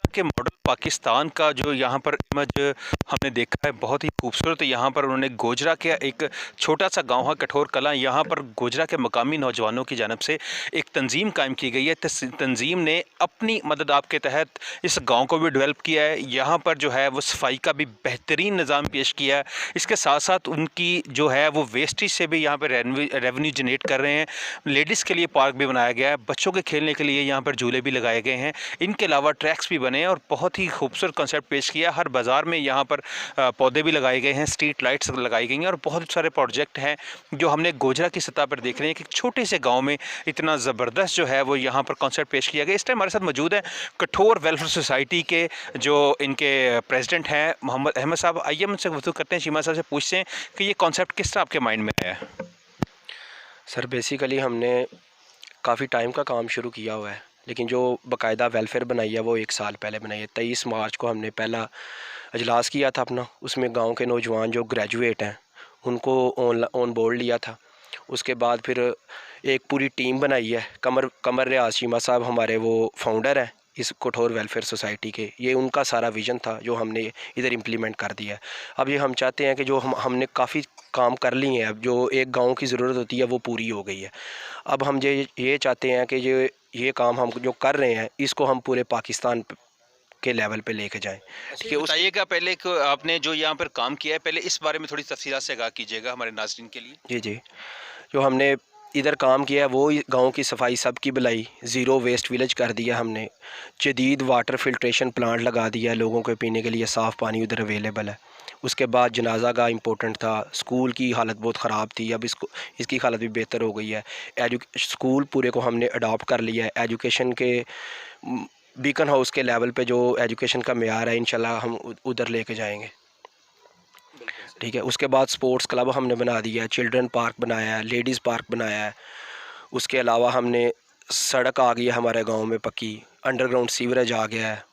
के मॉडल पाकिस्तान का जो यहाँ पर इमेज हमने देखा है, बहुत ही खूबसूरत। यहाँ पर उन्होंने गोजरा के एक छोटा सा गांव है कठोर कलां, यहाँ पर गोजरा के मकामी नौजवानों की जानब से एक तंजीम कायम की गई है। तंजीम ने अपनी मदद आपके तहत इस गांव को भी डेवलप किया है। यहाँ पर जो है वो सफाई का भी बेहतरीन निज़ाम पेश किया है। इसके साथ साथ उनकी जो है वो वेस्टेज से भी यहाँ पर रेवेन्यू जनरेट कर रहे हैं। लेडीज़ के लिए पार्क भी बनाया गया है, बच्चों के खेलने के लिए यहाँ पर झूले भी लगाए गए हैं। इनके अलावा ट्रैक्स भी बने हैं और बहुत ही खूबसूरत कंसेप्ट पेश किया। हर बाज़ार में यहाँ पर पौधे भी लगाए गए हैं, स्ट्रीट लाइट्स लगाई गई हैं और बहुत सारे प्रोजेक्ट हैं जो हमने गोजरा की सतह पर देख रहे हैं कि छोटे से गाँव में इतना ज़बरदस्त जो है वो यहाँ पर कॉन्सेप्ट पेश किया गया। इस टाइम हमारे साथ मौजूद है कठोर वेलफेयर सोसाइटी के जो इनके प्रेसिडेंट हैं मोहम्मद अहमद साहब। आइए उनसे गुफ्तगू करते हैं, चीमा साहब से पूछते हैं कि ये कॉन्सेप्ट किस तरह आपके माइंड में आया है। सर बेसिकली हमने काफ़ी टाइम का काम शुरू किया हुआ है, लेकिन जो बाकायदा वेलफेयर बनाई है वो 1 साल पहले बनाई है। 23 मार्च को हमने पहला अजलास किया था अपना। उसमें गांव के नौजवान जो ग्रेजुएट हैं उनको ऑन बोर्ड लिया था। उसके बाद फिर एक पूरी टीम बनाई है। कमर रियाज चीमा साहब हमारे वो फाउंडर हैं इस कठोर वेलफेयर सोसाइटी के। ये उनका सारा विज़न था जो हमने इधर इम्प्लीमेंट कर दिया है। अब ये हम चाहते हैं कि जो हमने काफ़ी काम कर लिए हैं, अब जो एक गांव की ज़रूरत होती है वो पूरी हो गई है। अब हम ये चाहते हैं कि ये काम हम जो कर रहे हैं इसको हम पूरे पाकिस्तान के लेवल पे लेके जाएं। ठीक है, बताइएगा पहले कि आपने जो यहाँ पर काम किया है, पहले इस बारे में थोड़ी तफसीलात से आगाह कीजिएगा हमारे नाज़रीन के लिए। जी जी, जो हमने इधर काम किया है वो गांव की सफाई सब की भलाई, ज़ीरो वेस्ट विलेज कर दिया हमने। जदीद वाटर फिल्ट्रेशन प्लांट लगा दिया है, लोगों के पीने के लिए साफ़ पानी उधर अवेलेबल है। उसके बाद जनाजा का इम्पोर्टेंट था। स्कूल की हालत बहुत ख़राब थी, अब इसकी हालत भी बेहतर हो गई है। स्कूल पूरे को हमने अडॉप्ट कर लिया है। एजुकेशन के बीकन हाउस के लेवल पे जो एजुकेशन का मेयार है इंशाल्लाह हम उधर लेके जाएंगे। ठीक है, उसके बाद स्पोर्ट्स क्लब हमने बना दिया है, चिल्ड्रन पार्क बनाया है, लेडीज़ पार्क बनाया है। उसके अलावा हमने सड़क आ गई है हमारे गांव में पक्की, अंडरग्राउंड सीवरेज आ गया है।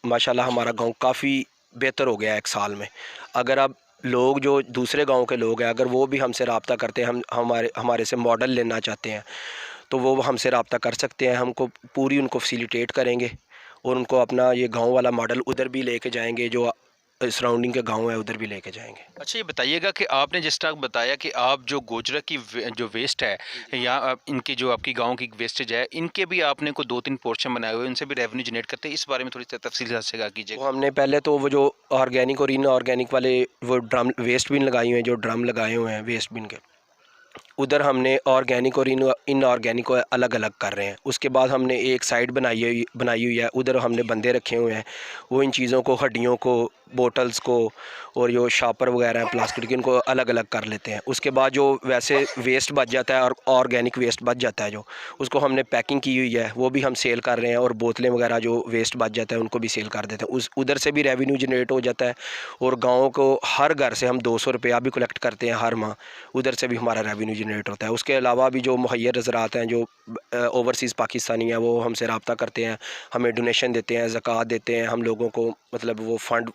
माशाल्लाह हमारा गांव काफ़ी बेहतर हो गया है 1 साल में। अगर अब लोग जो दूसरे गांव के लोग हैं अगर वो भी हमसे रब्ता करते हैं, हमारे से मॉडल लेना चाहते हैं तो वो हमसे रब्ता कर सकते हैं। हमको पूरी उनको फैसिलिटेट करेंगे और उनको अपना ये गांव वाला मॉडल उधर भी लेके जाएंगे, जो सराउंडिंग के गांव है उधर भी लेके जाएंगे। अच्छा, ये बताइएगा कि आपने जिस तरह बताया कि आप जो गोजरा की जो वेस्ट है या इनकी जो आपकी गांव की वेस्टेज है, इनके भी आपने को 2-3 पोर्शन बनाए हुए, उनसे भी रेवेन्यू जनरेट करते हैं। इस बारे में थोड़ी तफसील से आगाह कीजिए। वो हमने पहले तो वो जो ऑर्गेनिक और इनऑर्गेनिक वाले वो ड्रम वेस्ट बिन लगाए हुए हैं, जो ड्रम लगाए हुए हैं वेस्ट बिन के, उधर हमने ऑर्गेनिक और इनऑर्गेनिक को अलग अलग कर रहे हैं। उसके बाद हमने एक साइड बनाई हुई है, उधर हमने बंदे रखे हुए हैं। वो इन चीज़ों को, हड्डियों को, बोटल्स को और जो शापर वगैरह हैं प्लास्टिक के, इनको अलग अलग कर लेते हैं। उसके बाद जो वैसे वेस्ट बच जाता है और ऑर्गेनिक वेस्ट बच जाता है जो, उसको हमने पैकिंग की हुई है, वो भी हम सेल कर रहे हैं। और बोतलें वगैरह जो वेस्ट बच जाता है उनको भी सेल कर देते हैं। उधर से भी रेवेन्यू जनरेट हो जाता है। और गाँव को हर घर से हम 200 रुपया भी कलेक्ट करते हैं हर माह, उधर से भी हमारा रेवेन्यू जनरेट होता है। उसके अलावा भी जो मुहैया हज़रात हैं जो ओवरसीज़ पाकिस्तानी हैं वो हमसे रब्ता करते हैं, हमें डोनेशन देते हैं, ज़कात देते हैं हम लोगों को, मतलब वो फ़ंड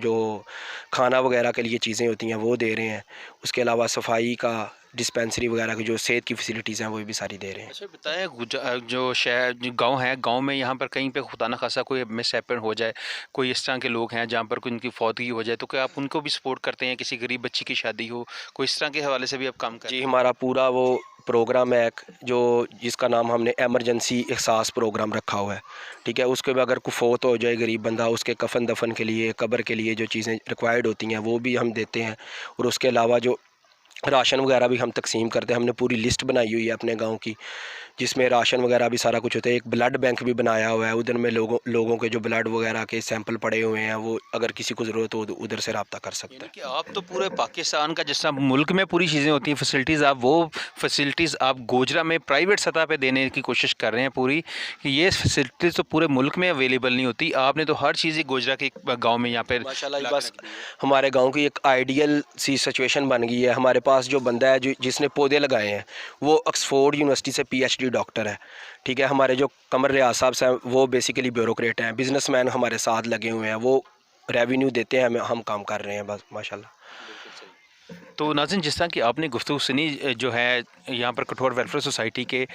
जो खाना वगैरह के लिए चीज़ें होती हैं वो दे रहे हैं। उसके अलावा सफाई का, डिस्पेंसरी वगैरह की जो सेहत की फैसिलिटीज़ हैं वो भी सारी दे रहे हैं। अच्छा, बताएं जो शहर जो गाँव है, गाँव में यहाँ पर कहीं पे खुदा न खासा कोई मिस हैपन हो जाए, कोई इस तरह के लोग हैं जहाँ पर कोई उनकी फौतगी हो जाए, तो क्या आप उनको भी सपोर्ट करते हैं? किसी गरीब बच्ची की शादी हो, कोई इस तरह के हवाले से भी आप काम करते हैं? जी, हमारा पूरा वो प्रोग्राम है एक जो जिसका नाम हमने एमरजेंसी एहसास प्रोग्राम रखा हुआ है। ठीक है, उसके बाद अगर कोई फौत हो जाए गरीब बंदा, उसके कफन दफन के लिए, कब्र के लिए जो चीज़ें रिक्वायर्ड होती हैं वो भी हम देते हैं। और उसके अलावा जो राशन वगैरह भी हम तकसीम करते हैं। हमने पूरी लिस्ट बनाई हुई है अपने गांव की, जिसमें राशन वगैरह भी सारा कुछ होता है। एक ब्लड बैंक भी बनाया हुआ है, उधर में लोगों के जो ब्लड वगैरह के सैंपल पड़े हुए हैं वो अगर किसी को ज़रूरत हो तो उधर से रब्ता कर सकता है। कि आप तो पूरे पाकिस्तान का, जिस तरह मुल्क में पूरी चीज़ें होती हैं फैसिलिटीज़, आप वो फैसिलिटीज़ आप गोजरा में प्राइवेट सतह पे देने की कोशिश कर रहे हैं पूरी, कि ये फैसिलिटीज़ तो पूरे मुल्क में अवेलेबल नहीं होती। आपने तो हर चीज़ ही गोजरा के गाँव में यहाँ पे माशाल्लाह बस हमारे गांव की एक आइडियल सी सिचुएशन बन गई है। हमारे पास जो बंदा है जिसने पौधे लगाए हैं वो ऑक्सफोर्ड यूनिवर्सिटी से PhD डॉक्टर है। ठीक है, हमारे जो कमर रियाज साहब हैं वो बेसिकली ब्यूरोक्रेट हैं, बिजनेसमैन हमारे साथ लगे हुए हैं, वो रेवेन्यू देते हैं हमें, हम काम कर रहे हैं बस माशाल्लाह। तो नाज़रीन, जिस तरह की आपने गुफ्तगू सुनी जो है यहाँ पर कठोर वेलफेयर सोसाइटी के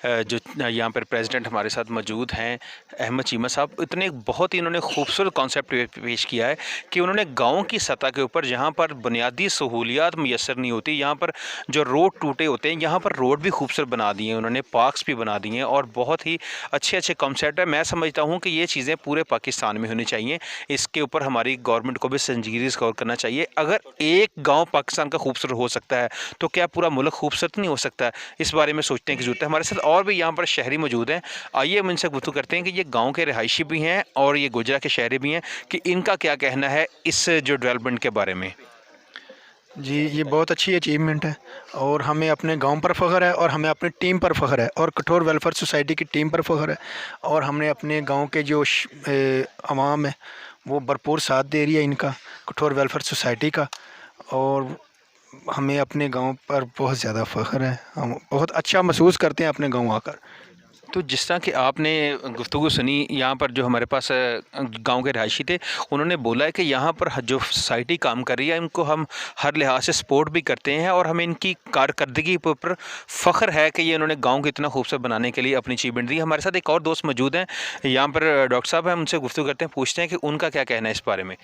जो यहाँ पर प्रेसिडेंट हमारे साथ मौजूद हैं अहमद चीमा साहब, इतने बहुत ही इन्होंने खूबसूरत कॉन्सेप्ट पेश किया है कि उन्होंने गाँव की सतह के ऊपर जहाँ पर बुनियादी सहूलियात मैसर नहीं होती, यहाँ पर जो रोड टूटे होते हैं, यहाँ पर रोड भी खूबसूरत बना दिए हैं उन्होंने, पार्क्स भी बना दिए हैं और बहुत ही अच्छे अच्छे कॉन्सेप्ट है। मैं समझता हूँ कि ये चीज़ें पूरे पाकिस्तान में होनी चाहिए। इसके ऊपर हमारी गवर्नमेंट को भी संजीदगी से गौर करना चाहिए। अगर एक गाँव पाकिस्तान का खूबसूरत हो सकता है तो क्या पूरा मुल्क खूबसूरत नहीं हो सकता है? इस बारे में सोचने की ज़रूरत है। हमारे साथ और भी यहाँ पर शहरी मौजूद हैं। आइए हम इनसे गुफ्तगू करते हैं कि ये गाँव के रिहायशी भी हैं और ये गुजरा के शहरी भी हैं कि इनका क्या कहना है इस जो डेवलपमेंट के बारे में। जी, ये बहुत अच्छी अचीवमेंट है और हमें अपने गांव पर फ़ख्र है और हमें अपनी टीम पर फ़ख्र है और कठोर वेलफेयर सोसाइटी की टीम पर फ़ख्र है। और हमने अपने गांव के जो अवाम है वो भरपूर साथ दे रही है इनका, कठोर वेलफेयर सोसाइटी का। और हमें अपने गांव पर बहुत ज़्यादा फ़ख्र है, हम बहुत अच्छा महसूस करते हैं अपने गांव आकर। तो जिस तरह कि आपने गुफ्तगू सुनी, यहाँ पर जो हमारे पास गांव के रहायशी थे, उन्होंने बोला है कि यहाँ पर जो सोसाइटी काम कर रही है इनको हम हर लिहाज से सपोर्ट भी करते हैं और हमें इनकी कारकर्दगी पर फ़ख्र है कि ये इन्होंने गांव को इतना खूबसूरत बनाने के लिए अपनी अचीवमेंट दी। हमारे साथ एक और दोस्त मौजूद हैं यहाँ पर, डॉक्टर साहब हैं, उनसे गुफ्तगू करते हैं, पूछते हैं कि उनका क्या कहना है इस बारे में।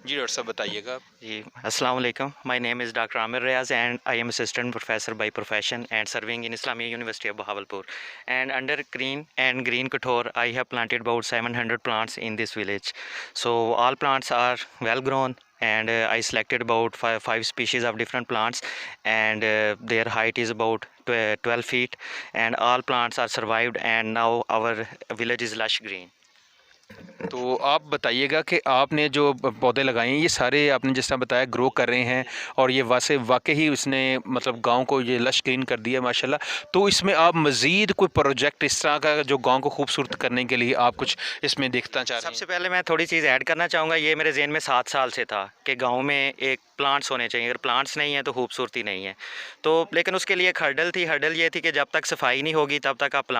जी डॉक्टर साहब, बताइएगा। जी, अस्सलाम वालेकुम। My name is doctor Aamir Riyaz and I am assistant professor by profession and serving in Islamia University of Bahawalpur. And under Green Couture, I have planted about 700 plants in this village. So all plants are well grown, and I selected about five species of different plants, and their height is about 12 feet, and all plants are survived, and now our village is lush green. तो आप बताइएगा कि आपने जो पौधे लगाए हैं ये सारे आपने जिस तरह बताया ग्रो कर रहे हैं और ये वाकई ही उसने मतलब गांव को ये लश ग्रीन कर दिया माशाल्लाह। तो इसमें आप मज़ीद कोई प्रोजेक्ट इस तरह का जो गांव को खूबसूरत करने के लिए आप कुछ इसमें देखना चाह रहे हैं? सबसे पहले मैं थोड़ी चीज़ ऐड करना चाहूँगा। ये मेरे ज़हन में 7 साल से था कि गांव में एक प्लांट्स होने चाहिए, अगर प्लांट्स नहीं है तो खूबसूरती नहीं है। तो लेकिन उसके लिए एक हर्डल ये थी कि जब तक सफाई नहीं होगी तब तक आप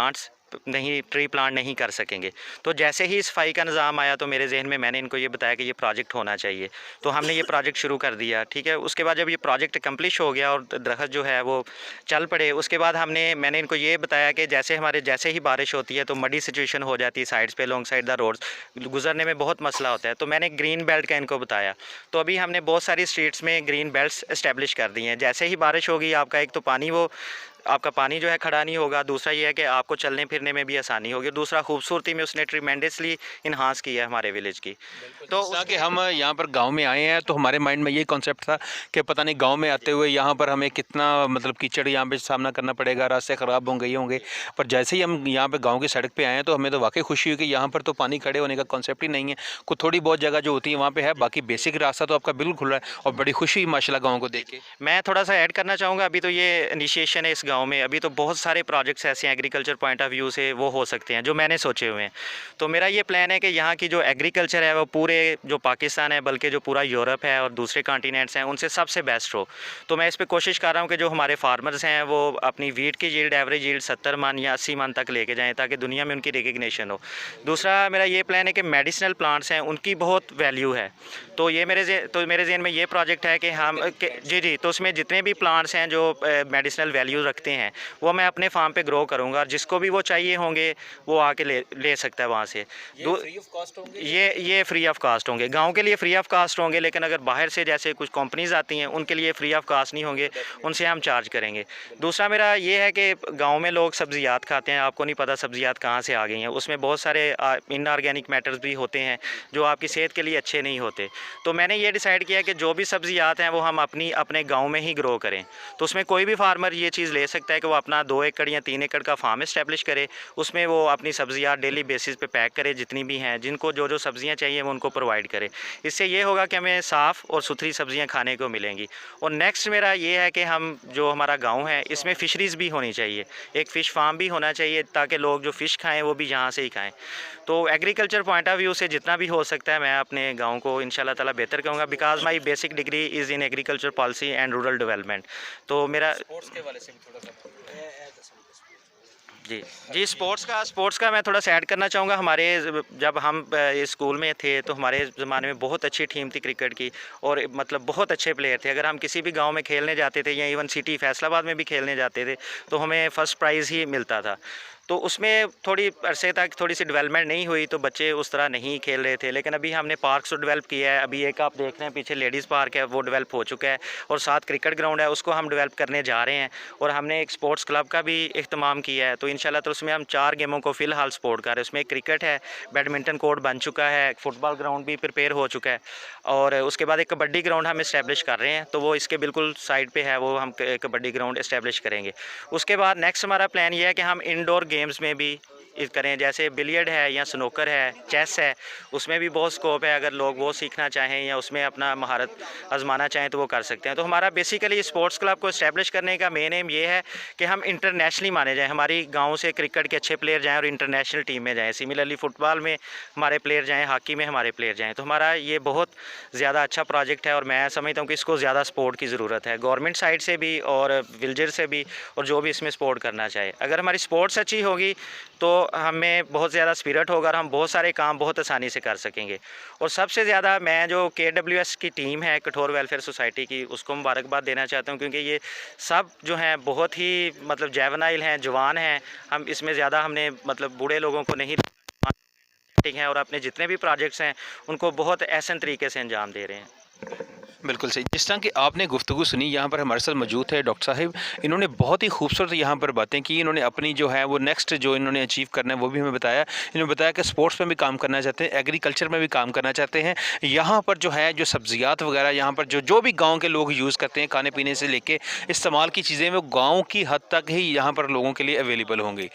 ट्री प्लांट नहीं कर सकेंगे। तो जैसे ही सफाई का निज़ाम आया तो मेरे जहन में मैंने इनको ये बताया कि ये प्रोजेक्ट होना चाहिए, तो हमने ये प्रोजेक्ट शुरू कर दिया। ठीक है, उसके बाद जब ये प्रोजेक्ट कम्प्लीट हो गया और दरख्त जो है वो चल पड़े, उसके बाद मैंने इनको ये बताया कि जैसे ही बारिश होती है तो मडी सिचुएशन हो जाती है साइड्स पे, लॉन्ग साइड द रोड्स, गुजरने में बहुत मसला होता है। तो मैंने ग्रीन बेल्ट का इनको बताया। तो अभी हमने बहुत सारी स्ट्रीट्स में ग्रीन बेल्ट्स इस्टेब्लिश कर दी हैं। जैसे ही बारिश होगी आपका एक तो आपका पानी जो है खड़ा नहीं होगा, दूसरा ये है कि आपको चलने फिरने में भी आसानी होगी, दूसरा खूबसूरती में उसने ट्रीमेंडसली इन्हांस किया है हमारे विलेज की। तो कि हम यहाँ पर गांव में आए हैं तो हमारे माइंड में ये कॉन्सेप्ट था कि पता नहीं गांव में आते हुए यहाँ पर हमें कितना मतलब कीचड़ यहाँ पे सामना करना पड़ेगा, रास्ते ख़राब होंगे, ये होंगे। पर जैसे ही हम यहाँ पे गांव की सड़क पे आए हैं तो हमें तो वाकई खुशी हुई कि यहाँ पर तो पानी खड़े होने का कॉन्सेप्ट ही नहीं है। कुछ थोड़ी बहुत जगह जो होती है वहाँ पर है, बाकी बेसिक रास्ता तो आपका बिल्कुल खुल रहा है और बड़ी खुशी हुई माशाल्लाह गाँव को देख के। मैं थोड़ा सा ऐड करना चाहूँगा। अभी तो ये इनिशिएशन है इस गांव में, अभी तो बहुत सारे प्रोजेक्ट्स ऐसे हैं एग्रीकल्चर पॉइंट ऑफ व्यू से वो हो सकते हैं जो मैंने सोचे हुए हैं। तो मेरा ये प्लान है कि यहाँ की जो एग्रीकल्चर है वो पूरे जो पाकिस्तान है बल्कि जो पूरा यूरोप है और दूसरे कॉन्टिनेंट्स हैं उनसे सबसे बेस्ट हो। तो मैं इस पर कोशिश कर रहा हूँ कि जो हमारे फार्मर्स हैं वो अपनी वीट की यील्ड एवरेज यील्ड 70 मन या 80 मन तक लेके जाएँ ताकि दुनिया में उनकी रिकग्निशन हो। दूसरा मेरा ये प्लान है कि मेडिसिनल प्लांट्स हैं उनकी बहुत वैल्यू है। तो मेरे जहन में ये प्रोजेक्ट है कि जी तो उसमें जितने भी प्लांट्स हैं जो मेडिसिनल वैल्यू रखते हैं वो मैं अपने फार्म पे ग्रो करूँगा और जिसको भी वो चाहिए होंगे वो आके ले सकता है वहाँ से। ये फ्री ऑफ कास्ट होंगे, गांव के लिए फ्री ऑफ कास्ट होंगे, लेकिन अगर बाहर से जैसे कुछ कंपनीज आती हैं उनके लिए फ्री ऑफ कास्ट नहीं होंगे, उनसे हम चार्ज करेंगे। दूसरा मेरा ये है कि गांव में लोग सब्जियात खाते हैं, आपको नहीं पता सब्जियात कहाँ से आ गई हैं, उसमें बहुत सारे इनऑर्गेनिक मैटर्स भी होते हैं जो आपकी सेहत के लिए अच्छे नहीं होते। तो मैंने ये डिसाइड किया कि जो भी सब्जियात हैं वो हम अपने गाँव में ही ग्रो करें। तो उसमें कोई भी फार्मर ये चीज़ ले सकता है कि वो अपना 2 एकड़ या 3 एकड़ का फार्म इस्टेब्लिश करे, उसमें वो अपनी सब्जियाँ डेली बेसिस पे पैक करे, जितनी भी हैं जिनको जो सब्जियाँ चाहिए वो उनको प्रोवाइड करे। इससे ये होगा कि हमें साफ़ और सुथरी सब्जियाँ खाने को मिलेंगी। और नेक्स्ट मेरा ये है कि जो हमारा गांव है इसमें फ़िशरीज़ भी होनी चाहिए, एक फ़िश फार्म भी होना चाहिए ताकि लोग जो फ़िश खाएँ वो भी यहाँ से ही खाएँ। तो एग्रीकल्चर पॉइंट ऑफ व्यू से जितना भी हो सकता है मैं अपने गाँव को इंशाल्लाह ताला बेहतर करूँगा, because my basic degree is in agriculture policy and rural development. तो मेरा जी स्पोर्ट्स का मैं थोड़ा सा ऐड करना चाहूँगा। हमारे जब हम स्कूल में थे तो हमारे ज़माने में बहुत अच्छी टीम थी क्रिकेट की, और मतलब बहुत अच्छे प्लेयर थे। अगर हम किसी भी गांव में खेलने जाते थे या इवन सिटी फैसलाबाद में भी खेलने जाते थे तो हमें फ़र्स्ट प्राइज़ ही मिलता था। तो उसमें थोड़ी अरसे तक थोड़ी सी डेवलपमेंट नहीं हुई तो बच्चे उस तरह नहीं खेल रहे थे, लेकिन अभी हमने पार्क्स तो डेवलप किया है। अभी एक आप देख रहे हैं पीछे लेडीज़ पार्क है, वो डेवलप हो चुका है, और साथ क्रिकेट ग्राउंड है उसको हम डेवलप करने जा रहे हैं। और हमने एक स्पोर्ट्स क्लब का भी इख्तिमाम किया है, तो इंशाल्लाह तो उसमें हम 4 गेमों को फ़िलहाल सपोर्ट कर रहे हैं। उसमें क्रिकेट है, बैडमिंटन कोर्ट बन चुका है, फुटबॉल ग्राउंड भी प्रिपेयर हो चुका है, और उसके बाद एक कबड्डी ग्राउंड हम इस्टेब्लिश कर रहे हैं, तो वो इसके बिल्कुल साइड पे है, वो हम कबड्डी ग्राउंड इस्टेब्लिश करेंगे। उसके बाद नेक्स्ट हमारा प्लान ये है कि हम इंडोर गेम्स में भी करें, जैसे बिलियर्ड है या स्नूकर है, चेस है, उसमें भी बहुत स्कोप है। अगर लोग वो सीखना चाहें या उसमें अपना महारत आजमाना चाहें तो वो कर सकते हैं। तो हमारा बेसिकली स्पोर्ट्स क्लब को इस्टेब्लिश करने का मेन एम ये है कि हम इंटरनेशनली माने जाएँ, हमारी गाँव से क्रिकेट के अच्छे प्लेयर जाएँ और इंटरनेशनल टीम में जाएँ। सिमिलरली फुटबॉल में हमारे प्लेयर जाएँ, हॉकी में हमारे प्लेयर जाएँ। तो हमारा ये बहुत ज़्यादा अच्छा प्रोजेक्ट है, और मैं समझता हूँ कि इसको ज़्यादा सपोर्ट की ज़रूरत है, गवर्नमेंट साइड से भी और विलेजर से भी, और जो भी इसमें सपोर्ट करना चाहे। अगर हमारी स्पोर्ट्स अच्छी होगी तो हमें बहुत ज़्यादा स्पिरिट होगा और हम बहुत सारे काम बहुत आसानी से कर सकेंगे। और सबसे ज़्यादा मैं जो KWS की टीम है कठोर वेलफेयर सोसाइटी की, उसको मुबारकबाद देना चाहता हूँ, क्योंकि ये सब जो हैं बहुत ही मतलब जैवनाइल हैं, जवान हैं। हम इसमें ज़्यादा हमने मतलब बूढ़े लोगों को नहीं हैं, और अपने जितने भी प्रोजेक्ट्स हैं उनको बहुत एहसन तरीके से अंजाम दे रहे हैं। बिल्कुल सही। जिस तरह की आपने गुफ्तगू सुनी, यहाँ पर हमारे साथ मौजूद है डॉक्टर साहिब। इन्होंने बहुत ही खूबसूरत यहाँ पर बातें की। इन्होंने अपनी जो है वो नेक्स्ट जो इन्होंने अचीव करना है वो भी हमें बताया। इन्होंने बताया कि स्पोर्ट्स में भी काम करना चाहते हैं, एग्रीकल्चर में भी काम करना चाहते हैं। यहाँ पर जो है जो सब्जियात वगैरह यहाँ पर जो भी गाँव के लोग यूज़ करते हैं, खाने पीने से लेके इस्तेमाल की चीज़ें, वो गाँव की हद तक ही यहाँ पर लोगों के लिए अवेलेबल होंगी।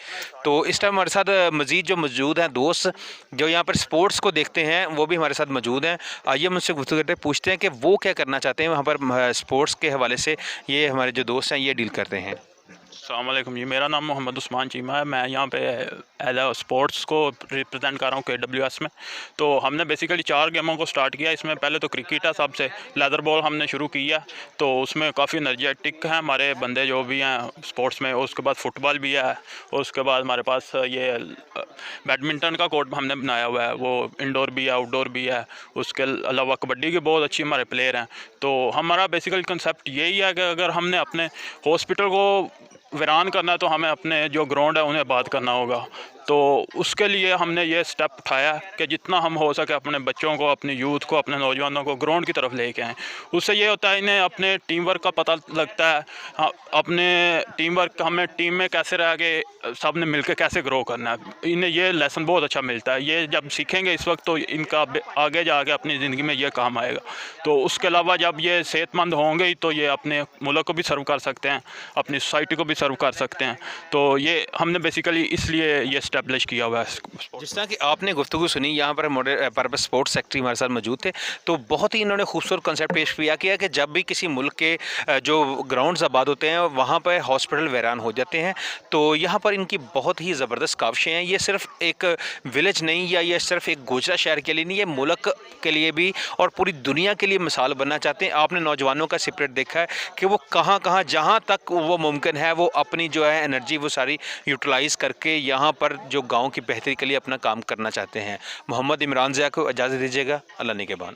तो इस टाइम हमारे साथ मज़ीद जो मौजूद हैं दोस्त जो यहाँ पर स्पोर्ट्स को देखते हैं वो भी हमारे साथ मौजूद हैं। आइए हम उनसे गुफ्तगू करते हैं, पूछते हैं कि वो क्या करना चाहते हैं वहाँ पर स्पोर्ट्स के हवाले से। ये हमारे जो दोस्त हैं ये डील करते हैं। अस्सलाम वालेकुम जी, मेरा नाम मोहम्मद उस्मान चीमा है। मैं यहाँ पे एज अ स्पोर्ट्स को रिप्रेजेंट कर रहा हूँ KWS में। तो हमने बेसिकली 4 गेमों को स्टार्ट किया। इसमें पहले तो क्रिकेट है, सबसे लेदर बॉल हमने शुरू किया, तो उसमें काफ़ी एनर्जेटिक हैं हमारे बंदे जो भी हैं स्पोर्ट्स में। उसके बाद फुटबॉल भी है, उसके बाद हमारे पास ये बैडमिंटन का कोर्ट हमने बनाया हुआ है, वो इंडोर भी है आउटडोर भी है। उसके अलावा कबड्डी के बहुत अच्छी हमारे प्लेयर हैं। तो हमारा बेसिकली कंसेप्ट यही है कि अगर हमने अपने हॉस्पिटल को वीरान करना है तो हमें अपने जो ग्राउंड है उन्हें आबाद करना होगा। तो उसके लिए हमने ये स्टेप उठाया कि जितना हम हो सके अपने बच्चों को, अपनी यूथ को, अपने नौजवानों को ग्राउंड की तरफ लेके आएँ। उससे ये होता है इन्हें अपने टीम वर्क का पता लगता है, अपने टीम वर्क हमें टीम में कैसे रह के सब ने मिलकर कैसे ग्रो करना है। इन्हें ये लेसन बहुत अच्छा मिलता है। ये जब सीखेंगे इस वक्त तो इनका आगे जाके अपनी ज़िंदगी में ये काम आएगा। तो उसके अलावा जब ये सेहतमंद होंगे ही तो ये अपने मुल्क को भी सर्व कर सकते हैं, अपनी सोसाइटी को भी सर्व कर सकते हैं। तो ये हमने बेसिकली इसलिए ये एस्टेब्लिश किया हुआ है। जिस तरह की आपने गुफ्तगू सुनी, यहाँ पर पर्पस स्पोर्ट्स सेक्रेटरी हमारे साथ मौजूद थे, तो बहुत ही इन्होंने खूबसूरत कंसेप्ट पेश किया कि जब भी किसी मुल्क के जो ग्राउंड्स आबाद होते हैं वहाँ पर हॉस्पिटल वीरान हो जाते हैं, तो यहाँ पर इनकी बहुत ही ज़बरदस्त काविशें हैं। ये सिर्फ एक विलेज नहीं या ये सिर्फ एक गोजरा शहर के लिए नहीं, ये मुल्क के लिए भी और पूरी दुनिया के लिए मिसाल बनना चाहते हैं। आपने नौजवानों का स्पिरिट देखा है कि वो कहाँ कहाँ जहाँ तक वो मुमकिन है वो अपनी जो है एनर्जी वो सारी यूटिलाइज़ करके यहाँ पर जो गाँव की बेहतरी के लिए अपना काम करना चाहते हैं। मोहम्मद इमरान ज़िया को इजाज़त दीजिएगा। अल्लाह निगहबान।